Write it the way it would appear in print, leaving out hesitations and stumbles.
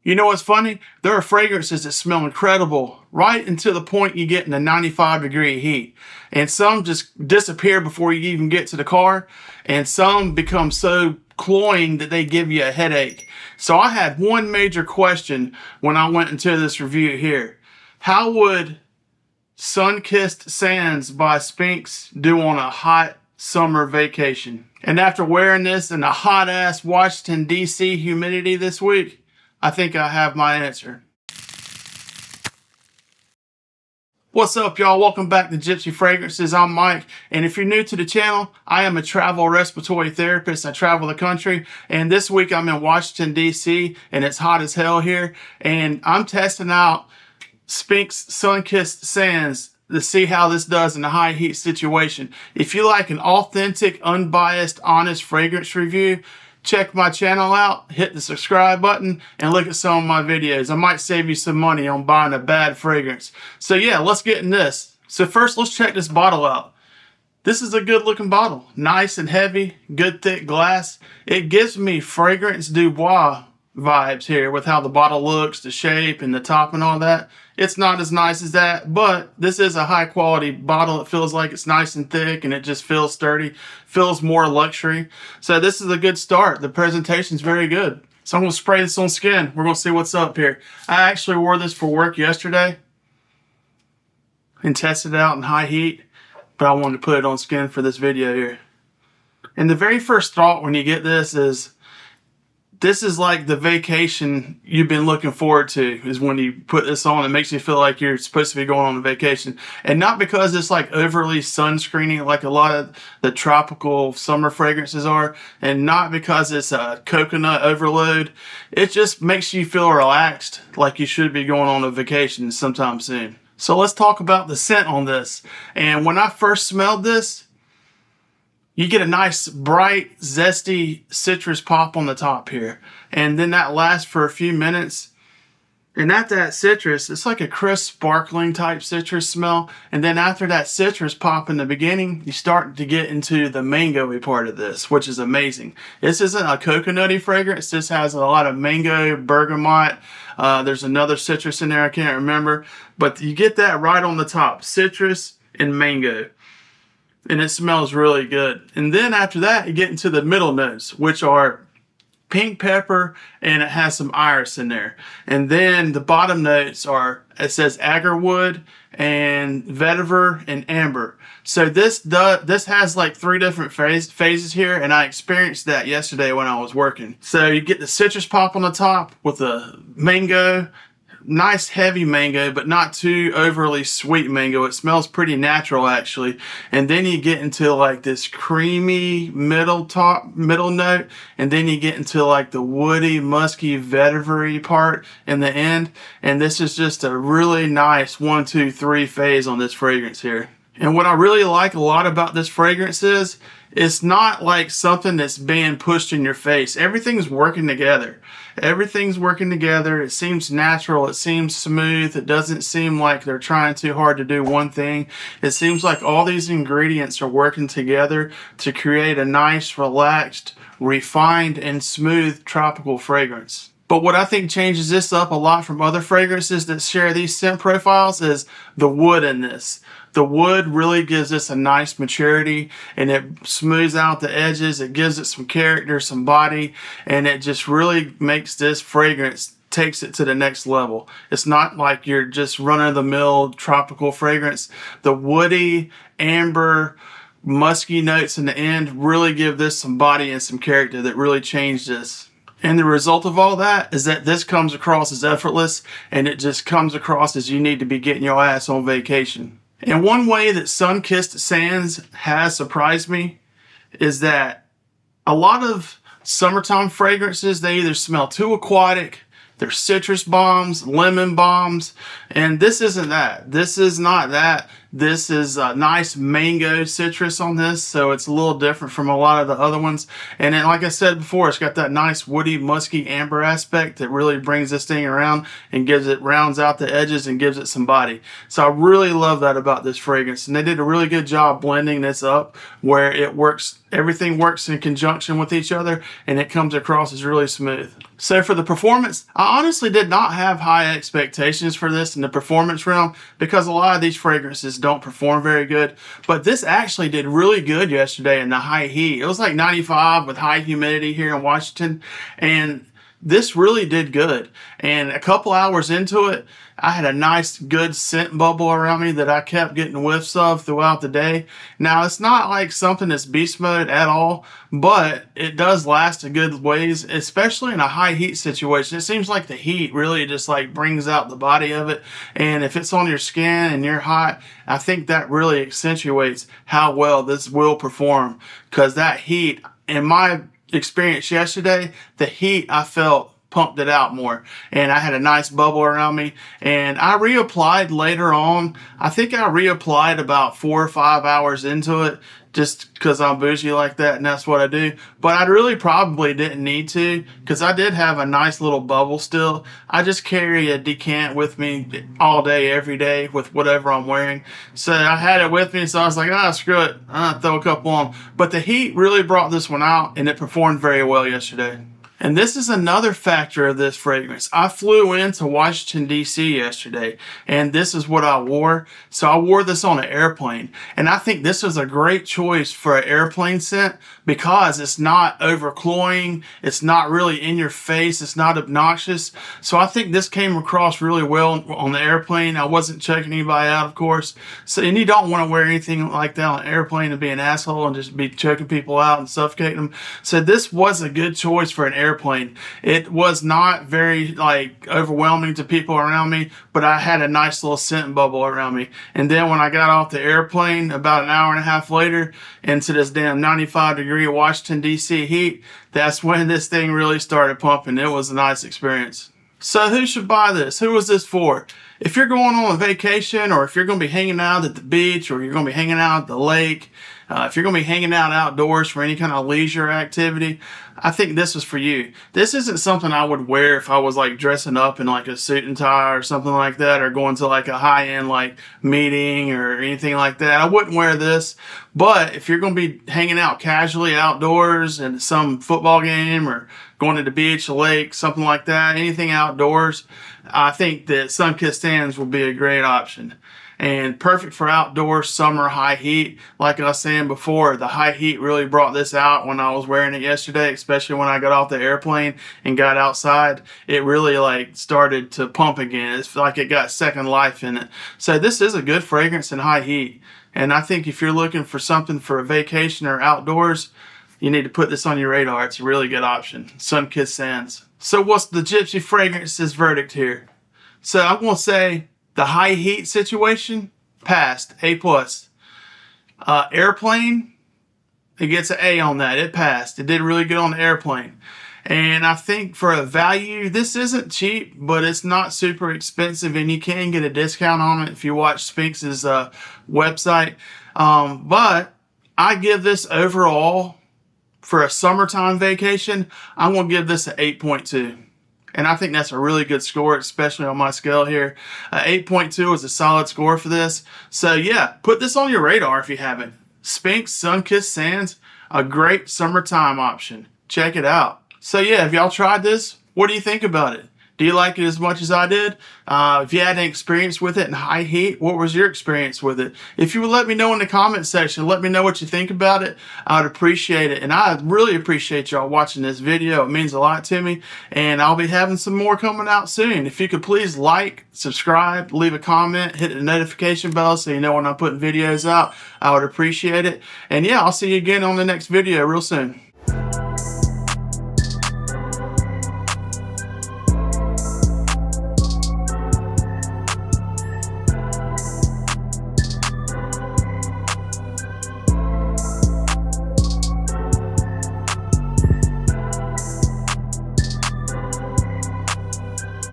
You know what's funny? There are fragrances that smell incredible right until the point you get in the 95-degree heat. And some just disappear before you even get to the car. And some become so cloying that they give you a headache. So I had one major question when I went into this review here. How would Sunkissed Sands by Sphinx do on a hot summer vacation? And after wearing this in the hot-ass Washington, D.C. humidity this week, I think I have my answer. What's up, y'all? Welcome back to Gypsy Fragrances. I'm Mike, and if you're new to the channel, I am a travel respiratory therapist. I travel the country, and this week I'm in Washington, D.C., and it's hot as hell here, and I'm testing out Sphinx Sunkissed Sands to see how this does in a high heat situation. If you like an authentic, unbiased, honest fragrance review, check my channel out, hit the subscribe button, and look at some of my videos. I might save you some money on buying a bad fragrance. So yeah, let's get in this. So first, let's check this bottle out. This is a good looking bottle. Nice and heavy, good thick glass. It gives me Fragrance du Bois vibes here with how the bottle looks, the shape, and the top and all that. It's not as nice as that, but this is a high quality bottle. It feels like it's nice and thick and it just feels sturdy, feels more luxury. So this is a good start. The presentation's very good. So I'm gonna spray this on skin. We're gonna see what's up here. I actually wore this for work yesterday and tested it out in high heat, but I wanted to put it on skin for this video here. And the very first thought when you get this is, this is like the vacation you've been looking forward to, is when you put this on. It makes you feel like you're supposed to be going on a vacation. And not because it's like overly sunscreeny like a lot of the tropical summer fragrances are, and not because it's a coconut overload. It just makes you feel relaxed, like you should be going on a vacation sometime soon. So let's talk about the scent on this. And when I first smelled this, you get a nice, bright, zesty citrus pop on the top here. And then that lasts for a few minutes. And at that citrus, it's like a crisp, sparkling type citrus smell. And then after that citrus pop in the beginning, you start to get into the mango-y part of this, which is amazing. This isn't a coconutty fragrance. This has a lot of mango, bergamot. There's another citrus in there, I can't remember. But you get that right on the top, citrus and mango. And it smells really good. And then after that, you get into the middle notes, which are pink pepper, and it has some iris in there. And then the bottom notes are, it says agarwood and vetiver and amber. So this has like three different phases here, and I experienced that yesterday when I was working. So you get the citrus pop on the top with the mango, nice heavy mango, but not too overly sweet mango. It smells pretty natural actually. And then you get into like this creamy middle note, and then you get into like the woody, musky, vetiver-y part in the end. And this is just a really nice 1, 2, 3 phase on this fragrance here. And what I really like a lot about this fragrance is, it's not like something that's being pushed in your face. Everything's working together. Everything's working together. It seems natural. It seems smooth. It doesn't seem like they're trying too hard to do one thing. It seems like all these ingredients are working together to create a nice, relaxed, refined, and smooth tropical fragrance. But what I think changes this up a lot from other fragrances that share these scent profiles is the wood in this. The wood really gives this a nice maturity, and it smooths out the edges. It gives it some character, some body, and it just really makes this fragrance, takes it to the next level. It's not like you're just run-of-the-mill tropical fragrance. The woody, amber, musky notes in the end really give this some body and some character that really change this. And the result of all that is that this comes across as effortless, and it just comes across as you need to be getting your ass on vacation. And one way that Sunkissed Sands has surprised me is that a lot of summertime fragrances, they either smell too aquatic, they're citrus bombs, lemon bombs, and this isn't that. This is not that. This is a nice mango citrus on this, so it's a little different from a lot of the other ones. And then, like I said before, it's got that nice woody, musky amber aspect that really brings this thing around and rounds out the edges and gives it some body. So I really love that about this fragrance. And they did a really good job blending this up where it works. Everything works in conjunction with each other and it comes across as really smooth. So for the performance, I honestly did not have high expectations for this in the performance realm because a lot of these fragrances don't perform very good. But this actually did really good yesterday in the high heat. It was like 95 with high humidity here in Washington, and this really did good. And a couple hours into it, I had a nice good scent bubble around me that I kept getting whiffs of throughout the day. Now, it's not like something that's beast mode at all, but it does last a good ways, especially in a high heat situation. It seems like the heat really just like brings out the body of it. And if it's on your skin and you're hot, I think that really accentuates how well this will perform, because that heat, in my experience yesterday, the heat I felt pumped it out more, and I had a nice bubble around me. And I reapplied later on. I think I reapplied about 4 or 5 hours into it just because I'm bougie like that and that's what I do. But I really probably didn't need to, because I did have a nice little bubble still. I just carry a decant with me all day, every day with whatever I'm wearing. So I had it with me, so I was like, screw it, I'll throw a couple on. But the heat really brought this one out and it performed very well yesterday. And this is another factor of this fragrance. I flew into Washington, D.C. yesterday, and this is what I wore. So I wore this on an airplane. And I think this is a great choice for an airplane scent because it's not overcloying. It's not really in your face. It's not obnoxious. So I think this came across really well on the airplane. I wasn't checking anybody out, of course. So, and you don't want to wear anything like that on an airplane and be an asshole and just be choking people out and suffocating them. So this was a good choice for an airplane. It was not very like overwhelming to people around me, but I had a nice little scent bubble around me. And then when I got off the airplane about an hour and a half later into this damn 95-degree Washington, D.C. heat, that's when this thing really started pumping. It was a nice experience. So who should buy this? Who was this for? If you're going on a vacation, or if you're going to be hanging out at the beach, or you're going to be hanging out at the lake, if you're going to be hanging out outdoors for any kind of leisure activity, I think this is for you. This isn't something I would wear if I was like dressing up in like a suit and tie or something like that, or going to like a high-end like meeting or anything like that. I wouldn't wear this. But if you're going to be hanging out casually outdoors in some football game, or going to the beach, a lake, something like that, anything outdoors, I think that Sunkissed Sands will be a great option. And perfect for outdoor summer high heat. Like I was saying before, the high heat really brought this out when I was wearing it yesterday, especially when I got off the airplane and got outside. It really like started to pump again. It's like it got second life in it. So this is a good fragrance in high heat. And I think if you're looking for something for a vacation or outdoors, you need to put this on your radar. It's a really good option. Sunkissed Sands. So what's the Gypsy Fragrances verdict here? So I'm going to say the high heat situation, passed, A+. Airplane, it gets an A on that. It passed. It did really good on the airplane. And I think for a value, this isn't cheap, but it's not super expensive, and you can get a discount on it if you watch Sphinx's website. But I give this overall, for a summertime vacation, I'm going to give this an 8.2. And I think that's a really good score, especially on my scale here. 8.2 is a solid score for this. So yeah, put this on your radar if you haven't. Sphinx Sunkissed Sands, a great summertime option. Check it out. So yeah, if y'all tried this, what do you think about it? Do you like it as much as I did? If you had any experience with it in high heat, what was your experience with it? If you would let me know in the comment section, let me know what you think about it. I would appreciate it. And I really appreciate y'all watching this video. It means a lot to me. And I'll be having some more coming out soon. If you could please like, subscribe, leave a comment, hit the notification bell so you know when I'm putting videos out, I would appreciate it. And yeah, I'll see you again on the next video real soon.